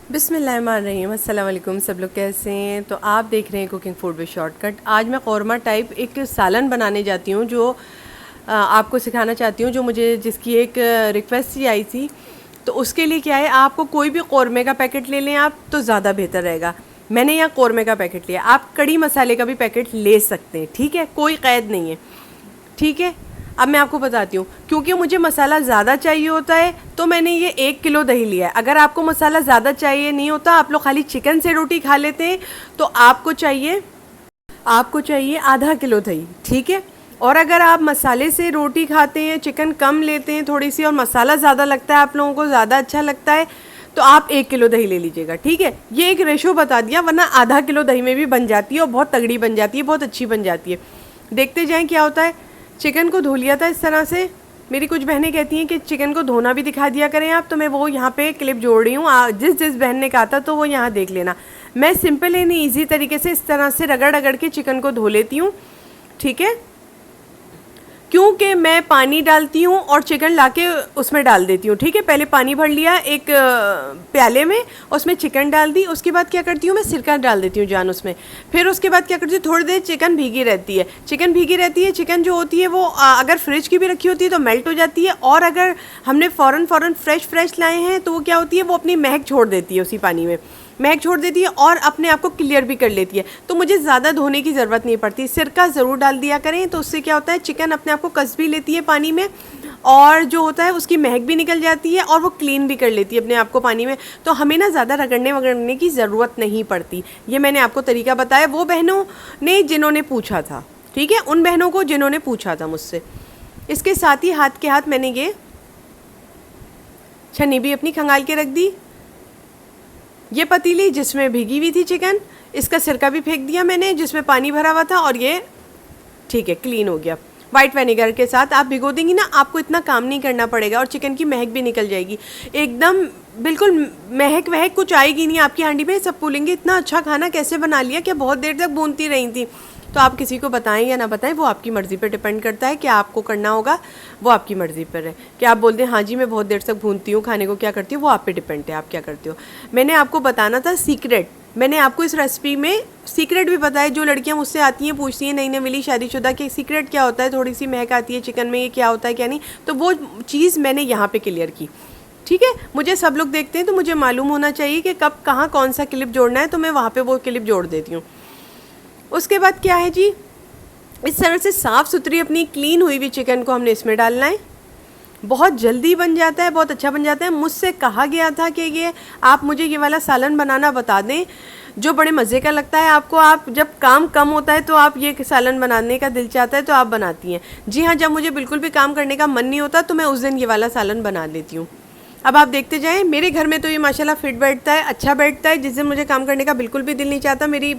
बिस्मिल्लाहिर्रहमानिर्रहीम। अस्सलाम वालेकुम। सब लोग कैसे हैं? तो आप देख रहे हैं कुकिंग फूड विद शॉर्टकट। आज मैं कौरमा टाइप एक सालन बनाने जाती हूँ जो आपको सिखाना चाहती हूँ, जो मुझे जिसकी एक रिक्वेस्ट ही आई थी। तो उसके लिए क्या है, आपको कोई भी कौरमे का पैकेट ले लें आप तो ज़्यादा बेहतर रहेगा। मैंने यहाँ कौरमे का पैकेट लिया, आप कड़ी मसाले का भी पैकेट ले सकते हैं, ठीक है, कोई क़ैद नहीं है, ठीक है। अब मैं आपको बताती हूँ, क्योंकि मुझे मसाला ज़्यादा चाहिए होता है तो मैंने ये 1 किलो दही लिया है। अगर आपको मसाला ज़्यादा चाहिए नहीं होता, आप लोग खाली चिकन से रोटी खा लेते हैं, तो आपको चाहिए आधा किलो दही, ठीक है। और अगर आप मसाले से रोटी खाते हैं, चिकन कम लेते हैं थोड़ी सी, और मसाला ज़्यादा लगता है, आप लोगों को ज़्यादा अच्छा लगता है, तो आप 1 किलो दही ले लीजिएगा, ठीक है। ये एक रेशो बता दिया, वरना आधा किलो दही में भी बन जाती है और बहुत तगड़ी बन जाती है, बहुत अच्छी बन जाती है। देखते जाएँ क्या होता है। चिकन को धो लिया था इस तरह से। मेरी कुछ बहनें कहती हैं कि चिकन को धोना भी दिखा दिया करें आप, तो मैं वो यहाँ पे क्लिप जोड़ रही हूँ। जिस जिस बहन ने कहा था तो वो यहाँ देख लेना। मैं सिंपल एंड ईजी तरीके से इस तरह से रगड़ रगड़ के चिकन को धो लेती हूँ, ठीक है। क्योंकि मैं पानी डालती हूँ और चिकन लाके उसमें डाल देती हूँ, ठीक है। पहले पानी भर लिया एक प्याले में, उसमें चिकन डाल दी। उसके बाद क्या करती हूँ, मैं सिरका डाल देती हूँ जान उसमें। फिर उसके बाद क्या करती हूँ, थोड़ी देर चिकन भीगी रहती है। चिकन जो होती है वो अगर फ्रिज की भी रखी होती है तो मेल्ट हो जाती है, और अगर हमने फ़ौरन फ्रेश लाए हैं तो वो क्या होती है, वो अपनी महक छोड़ देती है, उसी पानी में महक छोड़ देती है और अपने आप को क्लियर भी कर लेती है। तो मुझे ज़्यादा धोने की ज़रूरत नहीं पड़ती। सिरका ज़रूर डाल दिया करें, तो उससे क्या होता है, चिकन अपने आप को कस भी लेती है पानी में, और जो होता है उसकी महक भी निकल जाती है, और वो क्लीन भी कर लेती है अपने आप को पानी में। तो हमें ना ज़्यादा रगड़ने वगड़ने की ज़रूरत नहीं पड़ती। ये मैंने आपको तरीका बताया वो बहनों ने जिन्होंने पूछा था, ठीक है, उन बहनों को जिन्होंने पूछा था मुझसे। इसके साथ ही हाथ के हाथ मैंने ये छन्नी भी अपनी खंगाल के रख दी। ये पतीली जिसमें भीगी हुई थी चिकन, इसका सिरका भी फेंक दिया मैंने जिसमें पानी भरा हुआ था, और ये ठीक है, क्लीन हो गया। वाइट विनेगर के साथ आप भिगो देंगी ना, आपको इतना काम नहीं करना पड़ेगा, और चिकन की महक भी निकल जाएगी एकदम। बिल्कुल महक वहक कुछ आएगी नहीं आपकी हांडी में। सब बोलेंगे इतना अच्छा खाना कैसे बना लिया, क्या बहुत देर तक भूनती रही थी। तो आप किसी को बताएं या ना बताएं, वो आपकी मर्ज़ी पर डिपेंड करता है। क्या आपको करना होगा वो आपकी मर्ज़ी पर है। कि आप बोलते हैं हाँ जी मैं बहुत देर तक भूनती हूँ खाने को, क्या करती हूँ, वो आप पे डिपेंड है, आप क्या करते हो। मैंने आपको बताना था सीक्रेट। मैंने आपको इस रेसिपी में सीक्रेट भी बताया। जो लड़कियां मुझसे आती हैं, पूछती हैं नई नवीली शादीशुदा कि सीक्रेट क्या होता है, थोड़ी सी महक आती है चिकन में, ये क्या होता है क्या नहीं, तो वो चीज़ मैंने यहाँ पे क्लियर की, ठीक है। मुझे सब लोग देखते हैं तो मुझे मालूम होना चाहिए कि कब कहाँ कौन सा क्लिप जोड़ना है, तो मैं वहाँ पे वो क्लिप जोड़ देती हूँ। उसके बाद क्या है जी, इस तरह से साफ़ सुथरी अपनी क्लीन हुई हुई चिकन को हमने इसमें डालना है। बहुत जल्दी बन जाता है, बहुत अच्छा बन जाता है। मुझसे कहा गया था कि ये आप मुझे ये वाला सालन बनाना बता दें जो बड़े मज़े का लगता है आपको। आप जब काम कम होता है तो आप ये सालन बनाने का दिल चाहता है तो आप बनाती हैं। जी हाँ, जब मुझे बिल्कुल भी काम करने का मन नहीं होता तो मैं उस दिन ये वाला सालन बना लेती हूँ। अब आप देखते जाएं, मेरे घर में तो ये माशाल्लाह फिट बैठता है, अच्छा बैठता है। जिस दिन मुझे काम करने का बिल्कुल भी दिल नहीं चाहता, मेरी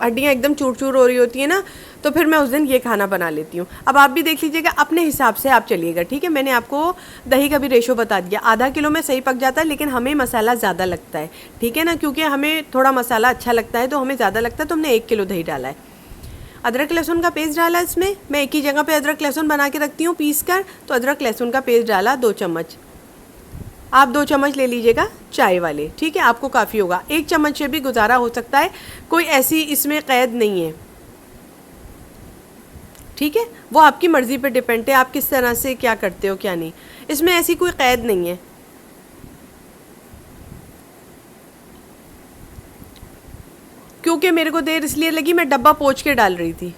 हड्डियाँ एकदम चूर चूर हो रही होती है ना, तो फिर मैं उस दिन ये खाना बना लेती हूँ। अब आप भी देख लीजिएगा, अपने हिसाब से आप चलिएगा, ठीक है। मैंने आपको दही का भी रेशो बता दिया, आधा किलो में सही पक जाता है, लेकिन हमें मसाला ज़्यादा लगता है, ठीक है ना, क्योंकि हमें थोड़ा मसाला अच्छा लगता है तो हमें ज़्यादा लगता है, तो हमने 1 किलो दही डाला है। अदरक लहसुन का पेस्ट डाला इसमें। मैं एक ही जगह पर अदरक लहसुन बना के रखती हूँ पीस कर, तो अदरक लहसुन का पेस्ट डाला 2 चम्मच। आप 2 चम्मच ले लीजिएगा चाय वाले, ठीक है, आपको काफ़ी होगा। 1 चम्मच से भी गुजारा हो सकता है, कोई ऐसी इसमें क़ैद नहीं है, ठीक है। वो आपकी मर्ज़ी पर डिपेंड है, आप किस तरह से क्या करते हो क्या नहीं। इसमें ऐसी कोई क़ैद नहीं है। क्योंकि मेरे को देर इसलिए लगी, मैं डब्बा पोंछ के डाल रही थी,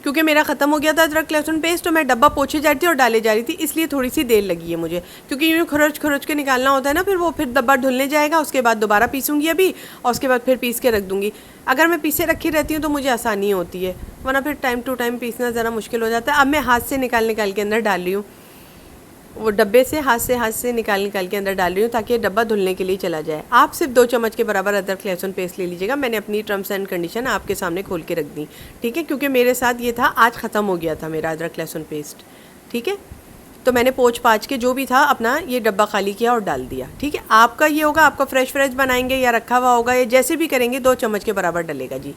क्योंकि मेरा ख़त्म हो गया था अदरक लहसुन पेस्ट, तो मैं डब्बा पोछे जा रही थी और डाले जा रही थी, इसलिए थोड़ी सी देर लगी है मुझे। क्योंकि यूँ खरोच के निकालना होता है ना, फिर वो फिर डब्बा धुलने जाएगा, उसके बाद दोबारा पीसूँगी अभी, और उसके बाद फिर पीस के रख दूँगी। अगर मैं पीसे रखी रहती हूँ तो मुझे आसानी होती है, वरना फिर टाइम टू टाइम पीसना ज़रा मुश्किल हो जाता है। अब मैं हाथ से निकाल के अंदर डाल रही हूँ, वो डब्बे से हाथ से निकाल के अंदर डाल रही हूँ, ताकि डब्बा धुलने के लिए चला जाए। आप सिर्फ 2 चम्मच के बराबर अदरक लहसुन पेस्ट ले लीजिएगा। मैंने अपनी टर्म्स एंड कंडीशन आपके सामने खोल के रख दी, ठीक है, क्योंकि मेरे साथ ये था, आज ख़त्म हो गया था मेरा अदरक लहसुन पेस्ट, ठीक है। तो मैंने पोंछ पाछ के जो भी था अपना ये डब्बा खाली किया और डाल दिया, ठीक है। आपका ये होगा, आपका फ्रेश बनाएंगे या रखा हुआ होगा, या जैसे भी करेंगे 2 चम्मच के बराबर डलेगा जी।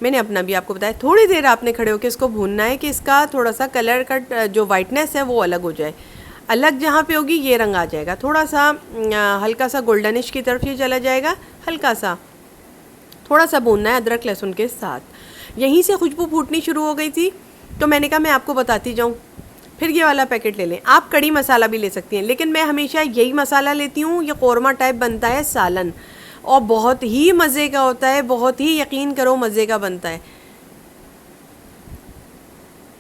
मैंने अपना भी आपको बताया, थोड़ी देर आपने खड़े होकर इसको भूनना है कि इसका थोड़ा सा कलर का जो वाइटनेस है वो अलग हो जाए। अलग जहाँ पे होगी ये रंग आ जाएगा, थोड़ा सा हल्का सा गोल्डनिश की तरफ ये चला जाएगा, हल्का सा थोड़ा सा भूनना है अदरक लहसुन के साथ। यहीं से खुशबू फूटनी शुरू हो गई थी तो मैंने कहा मैं आपको बताती जाऊँ। फिर ये वाला पैकेट ले लें, आप कड़ी मसाला भी ले सकती हैं, लेकिन मैं हमेशा यही मसाला लेती हूँ। ये कौरमा टाइप बनता है सालन, और बहुत ही मज़े का होता है, बहुत ही यकीन करो मज़े का बनता है।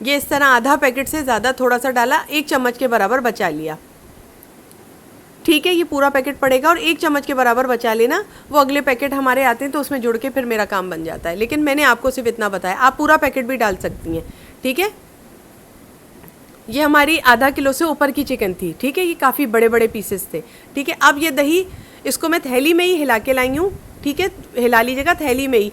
ये इस तरह आधा पैकेट से ज़्यादा थोड़ा सा डाला, 1 चम्मच के बराबर बचा लिया, ठीक है। ये पूरा पैकेट पड़ेगा और 1 चम्मच के बराबर बचा लेना, वो अगले पैकेट हमारे आते हैं तो उसमें जुड़ के फिर मेरा काम बन जाता है। लेकिन मैंने आपको सिर्फ इतना बताया, आप पूरा पैकेट भी डाल सकती हैं, ठीक है। ये हमारी आधा किलो से ऊपर की चिकन थी, ठीक है। ये काफ़ी बड़े बड़े पीसेस थे, ठीक है। अब ये दही, इसको मैं थैली में ही हिला के लाई हूँ, ठीक है। हिला लीजिएगा थैली में ही,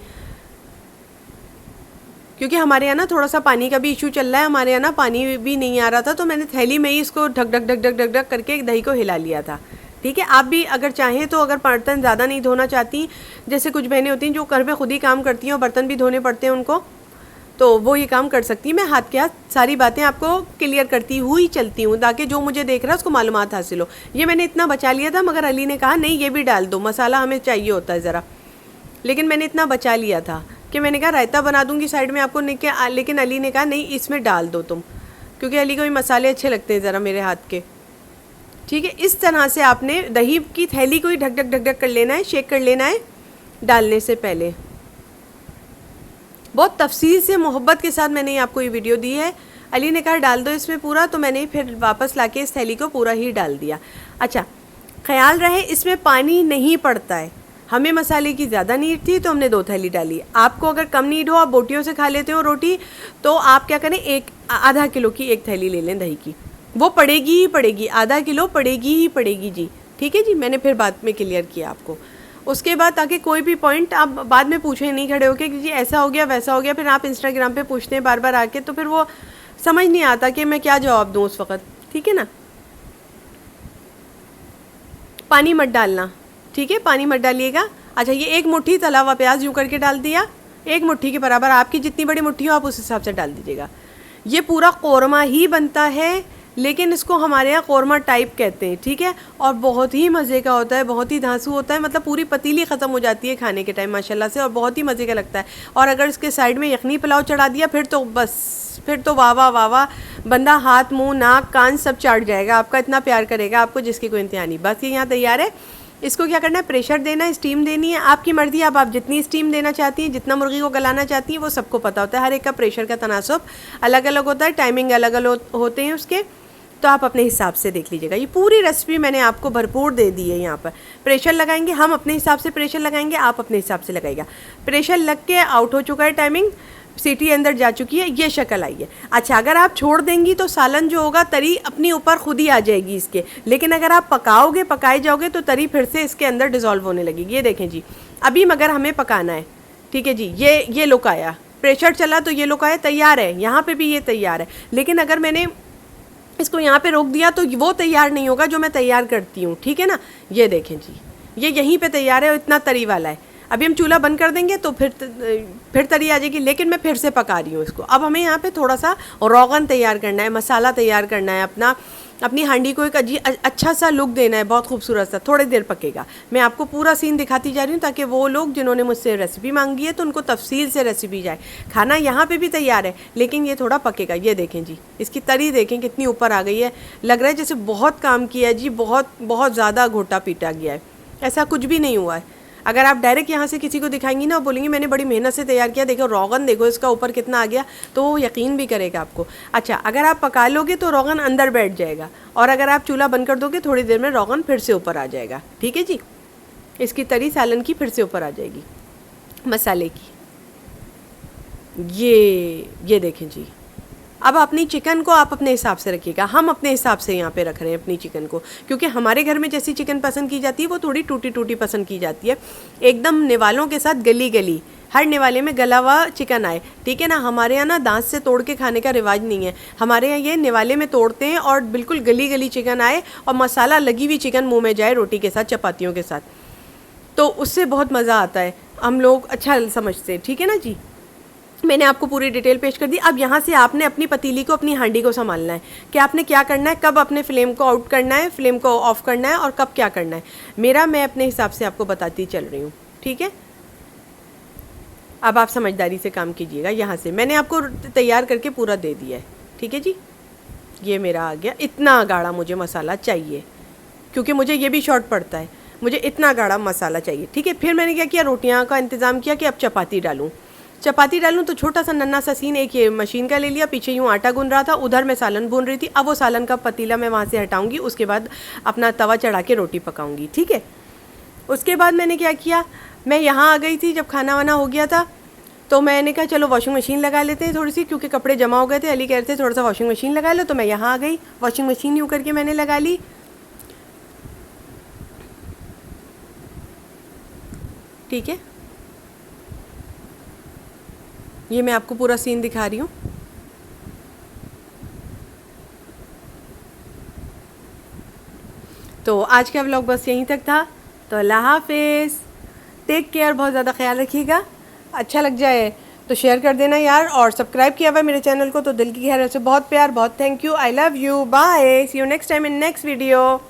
क्योंकि हमारे यहाँ ना थोड़ा सा पानी का भी इशू चल रहा है, हमारे यहाँ ना पानी भी नहीं आ रहा था, तो मैंने थैली में ही इसको ढक ढक ढक ढक ढक ढक करके दही को हिला लिया था, ठीक है। आप भी अगर चाहें तो, अगर बर्तन ज़्यादा नहीं धोना चाहती, जैसे कुछ बहनें होती हैं जो घर में खुद ही काम करती हैं और बर्तन भी धोने पड़ते हैं उनको, तो वो ये काम कर सकती है। मैं हाथ के हाथ सारी बातें आपको क्लियर करती हुई चलती हूँ, ताकि जो मुझे देख रहा है उसको मालूमात हासिल हो। ये मैंने इतना बचा लिया था, मगर अली ने कहा नहीं ये भी डाल दो, मसाला हमें चाहिए होता है ज़रा, लेकिन मैंने इतना बचा लिया था कि मैंने कहा रायता बना दूंगी साइड में आपको, लेकिन अली ने कहा नहीं इसमें डाल दो तुम, क्योंकि अली को भी मसाले अच्छे लगते हैं ज़रा मेरे हाथ के, ठीक है। इस तरह से आपने दही की थैली को ही ढक ढक ढक ढक कर लेना है, शेक कर लेना है डालने से पहले। बहुत तफसील से मोहब्बत के साथ मैंने आपको ये वीडियो दी है। अली ने कहा डाल दो इसमें पूरा, तो मैंने फिर वापस लाके इस थैली को पूरा ही डाल दिया। अच्छा, ख्याल रहे इसमें पानी नहीं पड़ता है, हमें मसाले की ज़्यादा नीड थी तो हमने 2 थैली डाली। आपको अगर कम नीड हो, आप बोटियों से खा लेते हो रोटी, तो आप क्या करें, आधा किलो की 1 थैली ले लें दही की, वो पड़ेगी ही पड़ेगी, आधा किलो पड़ेगी ही पड़ेगी जी, ठीक है जी। मैंने फिर बाद में क्लियर किया आपको। उसके बाद ताकि कोई भी पॉइंट आप बाद में पूछे नहीं खड़े होके कि जी ऐसा हो गया वैसा हो गया, फिर आप इंस्टाग्राम पे पूछते हैं बार बार आके, तो फिर वो समझ नहीं आता कि मैं क्या जवाब दूँ उस वक़्त, ठीक है ना। पानी मत डालना, ठीक है, पानी मत डालिएगा। अच्छा, ये 1 मुट्ठी तला हुआ प्याज यूँ करके डाल दिया, 1 मुट्ठी के बराबर, आपकी जितनी बड़ी मुट्ठी हो आप उस हिसाब से डाल दीजिएगा। ये पूरा कौरमा ही बनता है, लेकिन इसको हमारे यहाँ कौरमा टाइप कहते हैं, ठीक है। और बहुत ही मज़े का होता है, बहुत ही धांसू होता है, मतलब पूरी पतीली ख़त्म हो जाती है खाने के टाइम माशाल्लाह से, और बहुत ही मज़े का लगता है। और अगर इसके साइड में यखनी पुलाव चढ़ा दिया फिर तो बस, फिर तो वाह वाह वाह वाह, बंदा हाथ मुंह नाक कान सब चाट जाएगा आपका, इतना प्यार करेगा आपको जिसकी कोई इंतहा नहीं। बस ये यहाँ तैयार है। इसको क्या करना है, प्रेशर देना है, स्टीम देनी है, आपकी मर्ज़ी, आप जितनी स्टीम देना चाहती हैं, जितना मुर्गी को गलाना चाहती हैं, वो सबको पता होता है। हर एक का प्रेशर का तनासब अलग अलग होता है, टाइमिंग अलग अलग होते हैं उसके, तो आप अपने हिसाब से देख लीजिएगा। ये पूरी रेसिपी मैंने आपको भरपूर दे दी है। यहाँ पर प्रेशर लगाएंगे, हम अपने हिसाब से प्रेशर लगाएंगे, आप अपने हिसाब से लगाइएगा। प्रेशर लग के आउट हो चुका है, टाइमिंग, सीटी अंदर जा चुकी है, ये शक्ल आई है। अच्छा, अगर आप छोड़ देंगी तो सालन जो होगा तरी अपनी ऊपर खुद ही आ जाएगी इसके, लेकिन अगर आप पकाओगे, पकाए जाओगे तो तरी फिर से इसके अंदर डिज़ोल्व होने लगेगी। ये देखें जी, अभी मगर हमें पकाना है, ठीक है जी। ये लुक आया, प्रेशर चला तो ये लुक आया, तैयार है। यहाँ पे भी ये तैयार है, लेकिन अगर मैंने इसको यहाँ पे रोक दिया तो वो तैयार नहीं होगा जो मैं तैयार करती हूँ, ठीक है ना। ये देखें जी, ये यहीं पे तैयार है और इतना तरी वाला है। अभी हम चूल्हा बंद कर देंगे तो फिर तरी आ जाएगी, लेकिन मैं फिर से पका रही हूँ इसको। अब हमें यहाँ पे थोड़ा सा रोगन तैयार करना है, मसाला तैयार करना है, अपनी हांडी को एक अच्छा सा लुक देना है, बहुत खूबसूरत सा। थोड़ी देर पकेगा, मैं आपको पूरा सीन दिखाती जा रही हूँ ताकि वो लोग जिन्होंने मुझसे रेसिपी मांगी है तो उनको तफसील से रेसिपी जाए। खाना यहाँ पे भी तैयार है, लेकिन ये थोड़ा पकेगा। ये देखें जी, इसकी तरी देखें कितनी ऊपर आ गई है, लग रहा है जैसे बहुत काम किया है जी, बहुत बहुत ज़्यादा घोटा पीटा गया है। ऐसा कुछ भी नहीं हुआ है। अगर आप डायरेक्ट यहाँ से किसी को दिखाएंगी ना, बोलेंगी मैंने बड़ी मेहनत से तैयार किया, देखो रोगन देखो इसका ऊपर कितना आ गया, तो वो यकीन भी करेगा आपको। अच्छा, अगर आप पका लोगे तो रोगन अंदर बैठ जाएगा, और अगर आप चूल्हा बंद कर दोगे थोड़ी देर में रोगन फिर से ऊपर आ जाएगा, ठीक है जी। इसकी तरी सालन की फिर से ऊपर आ जाएगी मसाले की। ये देखें जी। अब अपनी चिकन को आप अपने हिसाब से रखिएगा, हम अपने हिसाब से यहाँ पे रख रहे हैं अपनी चिकन को, क्योंकि हमारे घर में जैसी चिकन पसंद की जाती है वो थोड़ी टूटी टूटी पसंद की जाती है, एकदम निवालों के साथ गली गली, हर निवाले में गला हुआ चिकन आए, ठीक है ना। हमारे यहाँ ना दांत से तोड़ के खाने का रिवाज नहीं है, हमारे यहाँ ये निवाले में तोड़ते हैं और बिल्कुल गली गली चिकन आए और मसाला लगी हुई चिकन मुँह में जाए रोटी के साथ, चपातियों के साथ, तो उससे बहुत मज़ा आता है, हम लोग अच्छा समझते हैं, ठीक है ना जी। मैंने आपको पूरी डिटेल पेश कर दी। अब यहाँ से आपने अपनी पतीली को, अपनी हांडी को संभालना है कि आपने क्या करना है, कब अपने फ्लेम को आउट करना है, फ्लेम को ऑफ करना है और कब क्या करना है। मैं अपने हिसाब से आपको बताती चल रही हूँ, ठीक है। अब आप समझदारी से काम कीजिएगा। यहाँ से मैंने आपको तैयार करके पूरा दे दिया है, ठीक है जी। ये मेरा आ गया। इतना गाढ़ा मुझे मसाला चाहिए, क्योंकि मुझे ये भी शॉर्ट पड़ता है, मुझे इतना गाढ़ा मसाला चाहिए, ठीक है। फिर मैंने क्या किया, रोटियां का इंतज़ाम किया कि अब चपाती डालूं। तो छोटा सा नन्ना सा सीन एक ये मशीन का ले लिया, पीछे यूँ आटा गूंद रहा था, उधर मैं सालन भून रही थी। अब वो सालन का पतीला मैं वहाँ से हटाऊंगी, उसके बाद अपना तवा चढ़ा के रोटी पकाऊंगी, ठीक है। उसके बाद मैंने क्या किया, मैं यहाँ आ गई थी जब खाना वाना हो गया था, तो मैंने कहा चलो वॉशिंग मशीन लगा लेते हैं थोड़ी सी, क्योंकि कपड़े जमा हो गए थे। अली कह रहे थे थोड़ा सा वॉशिंग मशीन लगा लो, तो मैं यहाँ आ गई, वॉशिंग मशीन यूँ करके मैंने लगा ली। ठीक है, ये मैं आपको पूरा सीन दिखा रही हूँ। तो आज का व्लॉग बस यहीं तक था। तो अल्लाह हाफिज़, टेक केयर, बहुत ज़्यादा ख्याल रखिएगा। अच्छा लग जाए तो शेयर कर देना यार, और सब्सक्राइब किया हुआ मेरे चैनल को तो दिल की गहराई से बहुत प्यार, बहुत thank you, I love you, bye, see you next time in next video.